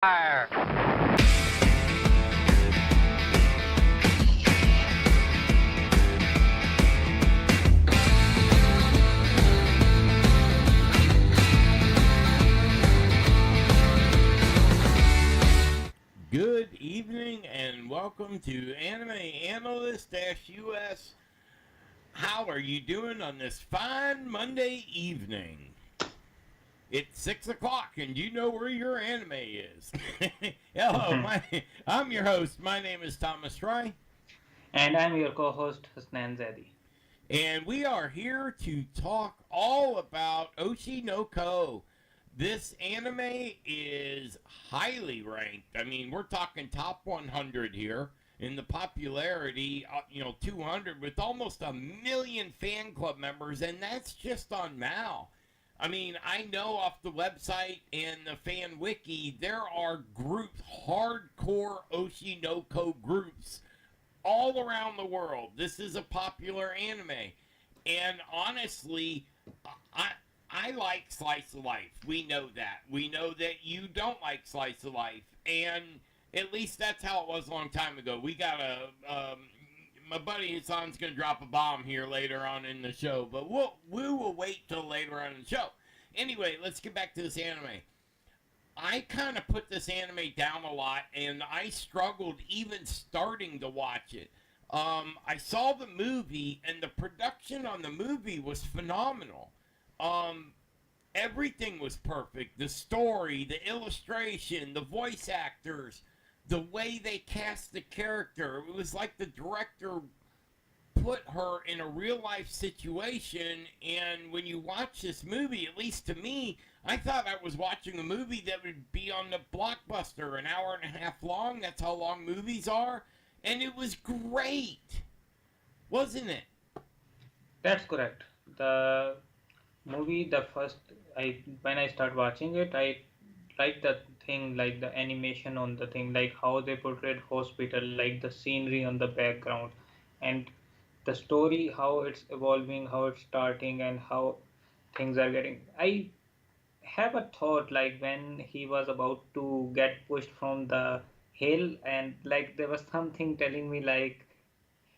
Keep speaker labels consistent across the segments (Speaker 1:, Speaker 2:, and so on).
Speaker 1: Fire.
Speaker 2: Good evening and welcome to Anime Analyst-US. How are you doing on this fine Monday evening? It's 6 o'clock and you know where your anime is. Hello, I'm your host. My name is Thomas Fry.
Speaker 3: And I'm your co-host, Hasnan Zadi.
Speaker 2: And we are here to talk all about Oshi no Ko. This anime is highly ranked. I mean, we're talking top 100 here in the popularity, 200 with almost 1 million fan club members, and that's just on Mal. I mean, I know off the website and the fan wiki, there are groups, hardcore Oshi no Ko groups all around the world. This is a popular anime. And honestly, I like slice of life. We know that. We know that you don't like slice of life. And at least that's how it was a long time ago. We got my buddy Hassan's going to drop a bomb here later on in the show. But we will wait till later on in the show. Anyway, let's get back to this anime. I kind of put this anime down a lot. And I struggled even starting to watch it. I saw the movie. And the production on the movie was phenomenal. Everything was perfect. The story, the illustration, the voice actors, the way they cast the character. It was like the director put her in a real life situation. And when you watch this movie, at least to me, I thought I was watching a movie that would be on the Blockbuster, an hour and a half long. That's how long movies are. And it was great. Wasn't it?
Speaker 3: That's correct. The movie, when I start watching it, I like the thing, like the animation on the thing, like how they portrayed hospital, like the scenery on the background, and the story, how it's evolving, how it's starting, and how things are getting. I have a thought, like when he was about to get pushed from the hill, and like there was something telling me like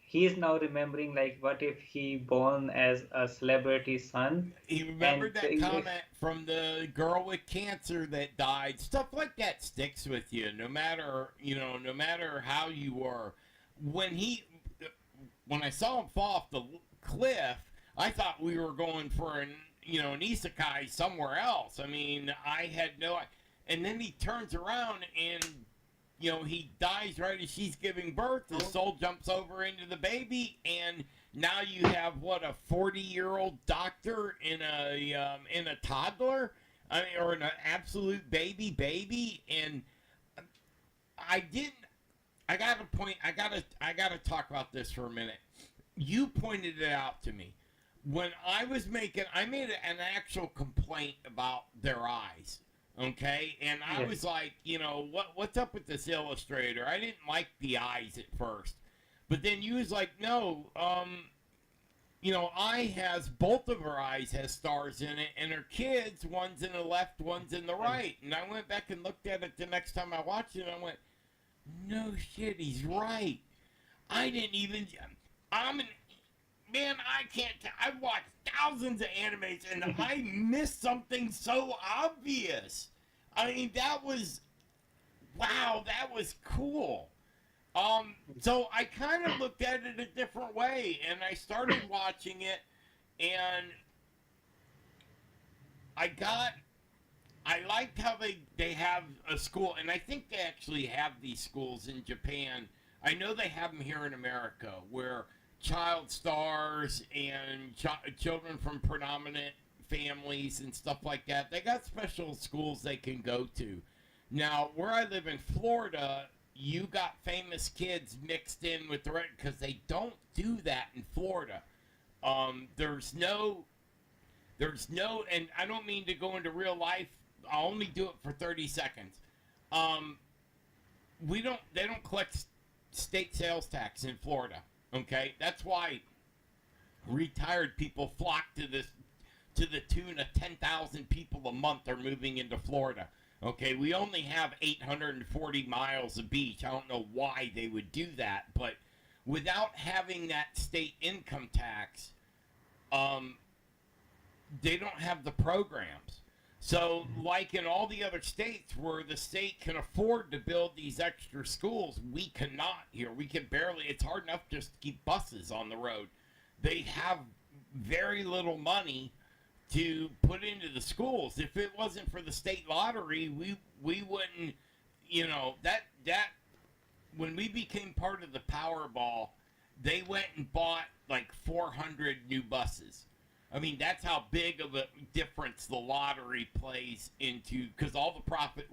Speaker 3: he is now remembering, like what if he born as a celebrity son.
Speaker 2: He
Speaker 3: And
Speaker 2: remembered that comment from the girl with cancer that died. Stuff like that sticks with you, no matter how you were. When I saw him fall off the cliff, I thought we were going for an isekai somewhere else. I mean, I had no. And then he turns around and he dies right as she's giving birth. The soul jumps over into the baby, and now you have a 40-year-old doctor in a toddler, or an absolute baby. And I gotta talk about this for a minute. You pointed it out to me when I made an actual complaint about their eyes. Okay, and I was like, what's up with this illustrator? I didn't like the eyes at first, but then you was like, no, both of her eyes has stars in it, and her kids, one's in the left, one's in the right. And I went back and looked at it the next time I watched it, and I went, no shit, he's right. I didn't even, man, I can't, I've watched thousands of animes, and I missed something so obvious. I mean, that was cool. So I kind of looked at it a different way, and I started watching it, and I liked how they have a school, and I think they actually have these schools in Japan. I know they have them here in America, where child stars and children from predominant families and stuff like that, they got special schools they can go to. Now, where I live in Florida, you got famous kids mixed in with the rest, because they don't do that in Florida. There's no, and I don't mean to go into real life. I'll only do it for 30 seconds. They don't collect state sales tax in Florida. Okay, that's why retired people flock to the tune of 10,000 people a month are moving into Florida. Okay, we only have 840 miles of beach. I don't know why they would do that, but without having that state income tax, they don't have the programs. So, like in all the other states where the state can afford to build these extra schools, we cannot here. We can barely, it's hard enough just to keep buses on the road. They have very little money to put into the schools. If it wasn't for the state lottery, we wouldn't, that when we became part of the Powerball, they went and bought like 400 new buses. I mean, that's how big of a difference the lottery plays into, because all the profits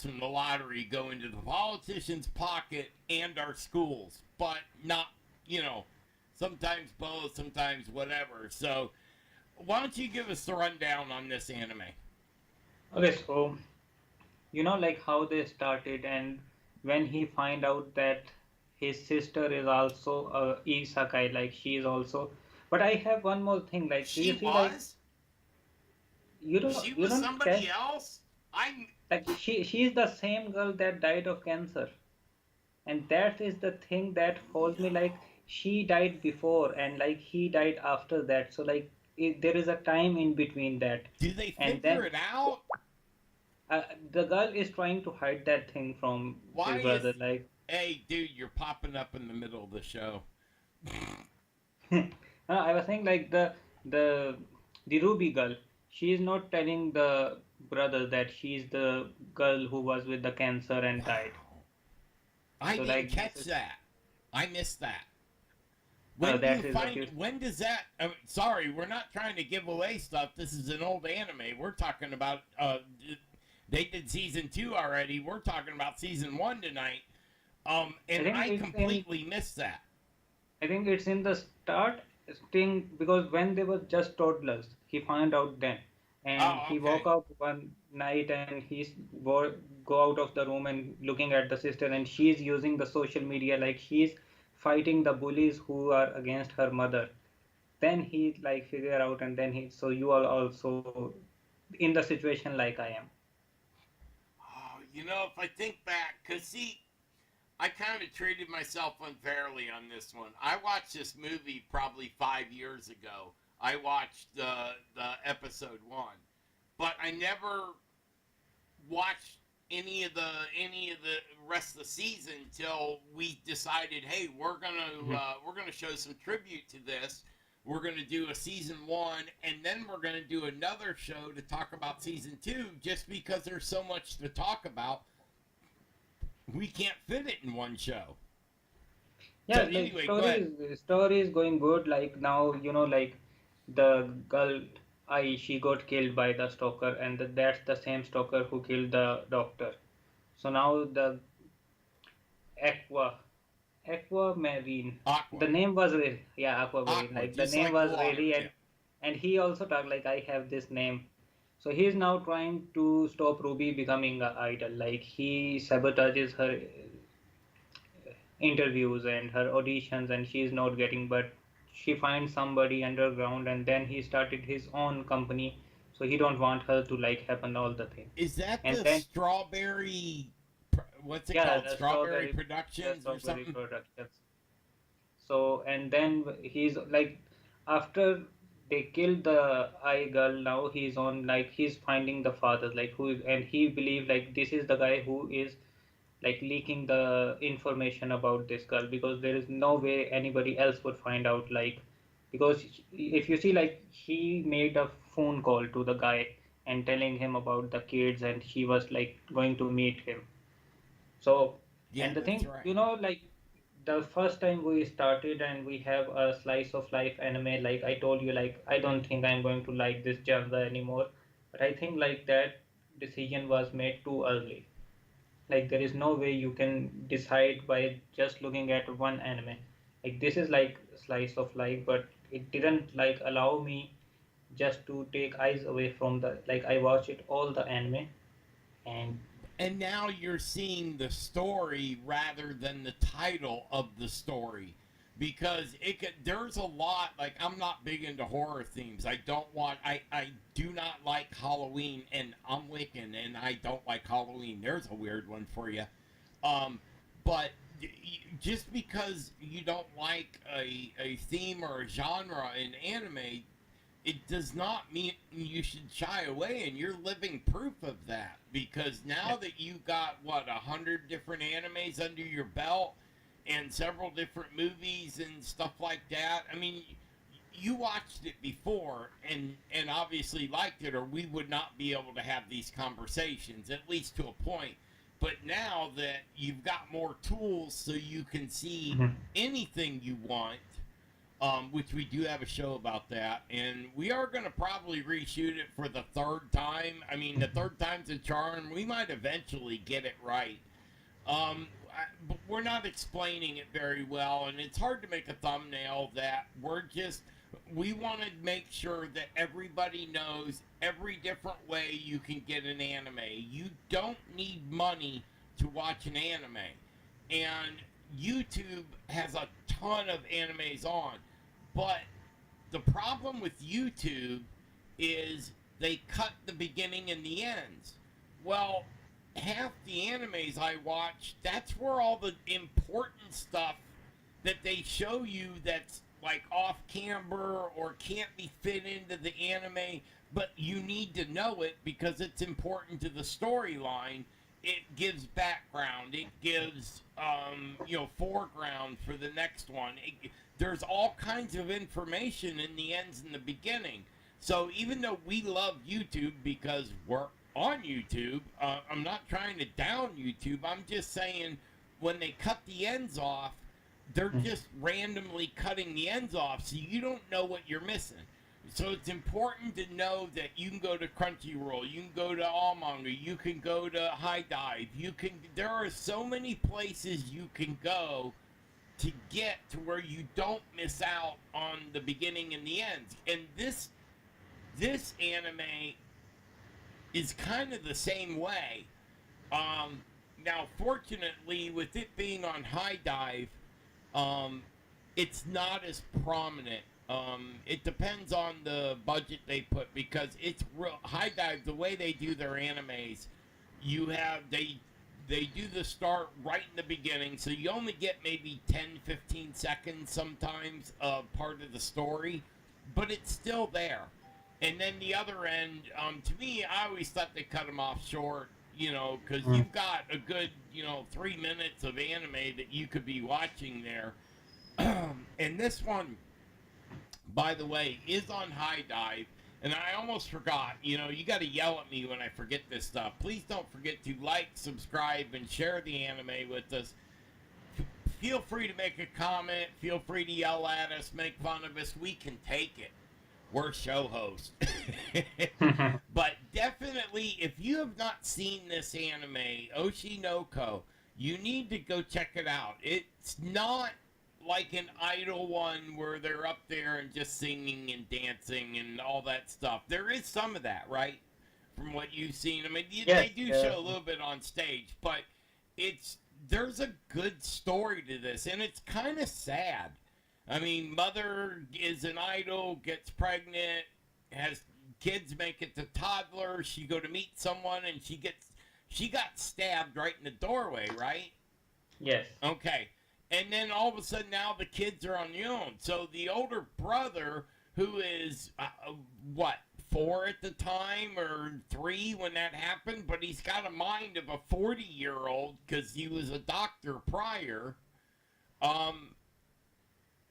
Speaker 2: from the lottery go into the politicians' pocket and our schools, but not, sometimes both, sometimes whatever. So, why don't you give us the rundown on this anime?
Speaker 3: Okay, so like how they started, and when he find out that his sister is also a isekai, like she is also. But I have one more thing. Like, do
Speaker 2: She
Speaker 3: you see like
Speaker 2: was?
Speaker 3: you don't
Speaker 2: She
Speaker 3: you
Speaker 2: was
Speaker 3: don't
Speaker 2: somebody
Speaker 3: catch
Speaker 2: else? I.
Speaker 3: like she's the same girl that died of cancer, and that is the thing that holds me. Like,
Speaker 2: No.
Speaker 3: she died before, and like he died after that. So like there is a time in between that,
Speaker 2: Do they
Speaker 3: and
Speaker 2: figure
Speaker 3: then
Speaker 2: it out?
Speaker 3: the girl is trying to hide that thing from
Speaker 2: Why
Speaker 3: his
Speaker 2: is.
Speaker 3: brother. Like,
Speaker 2: Hey, dude, you're popping up in the middle of the show.
Speaker 3: I was saying like the the Ruby girl. She is not telling the brother that she's the girl who was with the cancer and died.
Speaker 2: Wow. I
Speaker 3: So
Speaker 2: didn't
Speaker 3: like this
Speaker 2: catch
Speaker 3: is
Speaker 2: that. I missed that. When do you
Speaker 3: that is what
Speaker 2: find?
Speaker 3: you.
Speaker 2: When does that? Sorry, we're not trying to give away stuff. This is an old anime. We're talking about. They did season 2 already. We're talking about season 1 tonight.
Speaker 3: I
Speaker 2: And
Speaker 3: think
Speaker 2: I
Speaker 3: it's in.
Speaker 2: completely missed that.
Speaker 3: I think it's in the start thing because when they were just toddlers, he found out then, and
Speaker 2: Oh,
Speaker 3: he woke
Speaker 2: okay.
Speaker 3: up one night and go out of the room and looking at the sister, and she's using the social media like she's fighting the bullies who are against her mother. Then he like figure out, and then he so you are also in the situation like I am.
Speaker 2: Oh, if I think back, because see, I kind of treated myself unfairly on this one. I watched this movie probably 5 years ago. I watched the episode 1, but I never watched any of the rest of the season until we decided, hey, we're gonna show some tribute to this. We're gonna do a season 1, and then we're gonna do another show to talk about season 2. Just because there's so much to talk about, we can't fit it in one show. So
Speaker 3: Yeah, like
Speaker 2: anyway, go ahead.
Speaker 3: story is going good. Like now, like the girl, I she got killed by the stalker, and that's the same stalker who killed the doctor. So now the Aqua, Aqua Marine, the
Speaker 2: Aqua.
Speaker 3: name was really, yeah, Aqua Marine.
Speaker 2: Aqua,
Speaker 3: Like the
Speaker 2: just
Speaker 3: name
Speaker 2: like
Speaker 3: was
Speaker 2: water.
Speaker 3: really,
Speaker 2: Yeah.
Speaker 3: and he also talked like I have this name. So he's now trying to stop Ruby becoming an idol. Like he sabotages her interviews and her auditions, and she's not getting, but she finds somebody underground, and then he started his own company, so he don't want her to like happen all the thing.
Speaker 2: Is that
Speaker 3: And
Speaker 2: the
Speaker 3: then
Speaker 2: strawberry? What's it
Speaker 3: yeah,
Speaker 2: called? Strawberry Productions or
Speaker 3: strawberry
Speaker 2: something?
Speaker 3: productions. So and then he's like, after they killed the eye girl, now he's on like he's finding the father, like who is, and he believed like this is the guy who is like leaking the information about this girl, because there is no way anybody else would find out, like because if you see like he made a phone call to the guy and telling him about the kids, and he was like going to meet him. So,
Speaker 2: Yeah,
Speaker 3: and the
Speaker 2: that's
Speaker 3: thing,
Speaker 2: right.
Speaker 3: like the first time we started and we have a slice of life anime, like I told you, like I don't think I'm going to like this genre anymore. But I think like that decision was made too early. Like there is no way you can decide by just looking at one anime. Like this is like slice of life, but it didn't like allow me just to take eyes away from the like I watched it all the anime, and
Speaker 2: And now you're seeing the story rather than the title of the story. because there's a lot, like, I'm not big into horror themes. I do not like Halloween, and I'm Wiccan, and I don't like Halloween. There's a weird one for you. But just because you don't like a theme or a genre in anime, it does not mean you should shy away, and you're living proof of that, because now that you got 100 different animes under your belt and several different movies and stuff like that. I mean, you watched it before and obviously liked it, or we would not be able to have these conversations, at least to a point. But now that you've got more tools so you can see anything you want, which we do have a show about that, and we are going to probably reshoot it for the third time. I mean, the third time's a charm. We might eventually get it right. But we're not explaining it very well, and it's hard to make a thumbnail that we want to make sure that everybody knows every different way you can get an anime. You don't need money to watch an anime, and YouTube has a ton of animes on, but the problem with YouTube is they cut the beginning and the ends. Well, half the animes I watch, that's where all the important stuff that they show you that's like off camber or can't be fit into the anime, but you need to know it because it's important to the storyline. It gives background, it gives foreground for the next one. There's all kinds of information in the ends and the beginning. So even though we love YouTube because we're on YouTube, I'm not trying to down YouTube. I'm just saying when they cut the ends off, they're just randomly cutting the ends off, so you don't know what you're missing. So it's important to know that you can go to Crunchyroll, you can go to Allmanga, you can go to High Dive, there are so many places you can go to get to where you don't miss out on the beginning and the ends. And this anime is kind of the same way. Now, fortunately, with it being on High Dive, it's not as prominent. It depends on the budget they put, because it's real. High Dive, the way they do their animes, they do the start right in the beginning, so you only get maybe 10-15 seconds sometimes of part of the story, but it's still there. And then the other end, to me, I always thought they cut them off short, because you've got a good, 3 minutes of anime that you could be watching there. And this one, by the way, is on High Dive. And I almost forgot, you got to yell at me when I forget this stuff. Please don't forget to like, subscribe, and share the anime with us. Feel free to make a comment. Feel free to yell at us, make fun of us. We can take it. We're show hosts. But definitely, if you have not seen this anime, Oshi no Ko, you need to go check it out. It's not like an idol one where they're up there and just singing and dancing and all that stuff. There is some of that, right? From what you've seen. I mean, they do show a little bit on stage, but there's a good story to this, and it's kind of sad. I mean, mother is an idol, gets pregnant, has kids make it to toddler. She go to meet someone, and she got stabbed right in the doorway, right?
Speaker 3: Yes.
Speaker 2: Okay. And then all of a sudden now the kids are on their own. So the older brother, who is, 4 at the time or 3 when that happened, but he's got a mind of a 40-year-old because he was a doctor prior.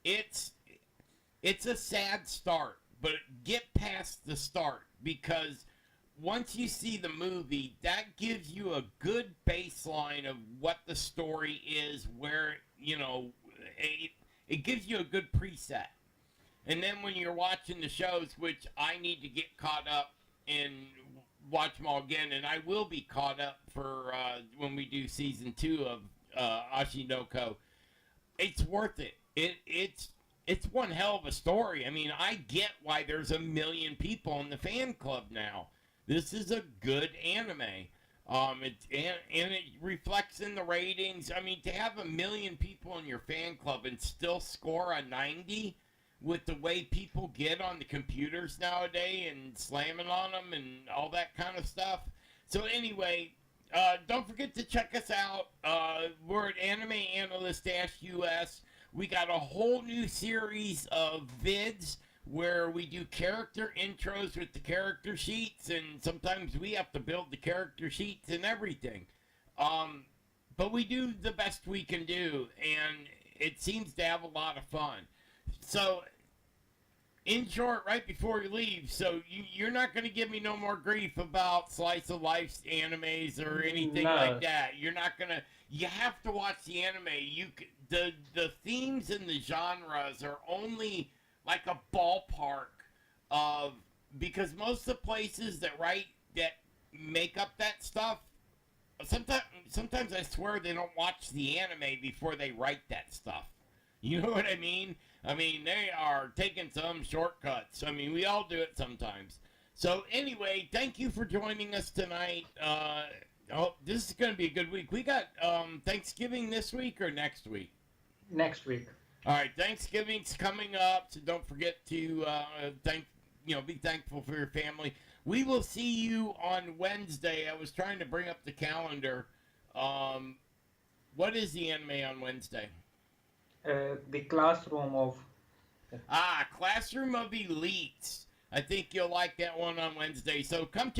Speaker 2: It's a sad start, but get past the start, because once you see the movie, that gives you a good baseline of what the story is, where, it gives you a good preset. And then when you're watching the shows, which I need to get caught up and watch them all again, and I will be caught up for when we do season 2 of Oshi no Ko, it's worth it. It's one hell of a story. I mean, I get why there's 1 million people in the fan club now. This is a good anime. And it reflects in the ratings. I mean, to have 1 million people in your fan club and still score a 90 with the way people get on the computers nowadays and slamming on them and all that kind of stuff. So anyway, don't forget to check us out. We're at Anime Analyst US. We got a whole new series of vids where we do character intros with the character sheets, and sometimes we have to build the character sheets and everything. But we do the best we can do, and it seems to have a lot of fun. So, in short, right before you leave, so you're not going to give me no more grief about slice of life animes or anything
Speaker 3: No.
Speaker 2: like that. You're not going to. You have to watch the anime. The themes and the genres are only like a ballpark of, because most of the places that make up that stuff, sometimes I swear they don't watch the anime before they write that stuff. You know what I mean? I mean, they are taking some shortcuts. I mean, we all do it sometimes. So anyway, thank you for joining us tonight. This is going to be a good week. We got Thanksgiving this week or next week?
Speaker 3: Next week.
Speaker 2: All right, Thanksgiving's coming up, so don't forget to be thankful for your family. We will see you on Wednesday. I was trying to bring up the calendar. What is the anime on Wednesday?
Speaker 3: The classroom of.
Speaker 2: Classroom of Elites. I think you'll like that one on Wednesday. So come check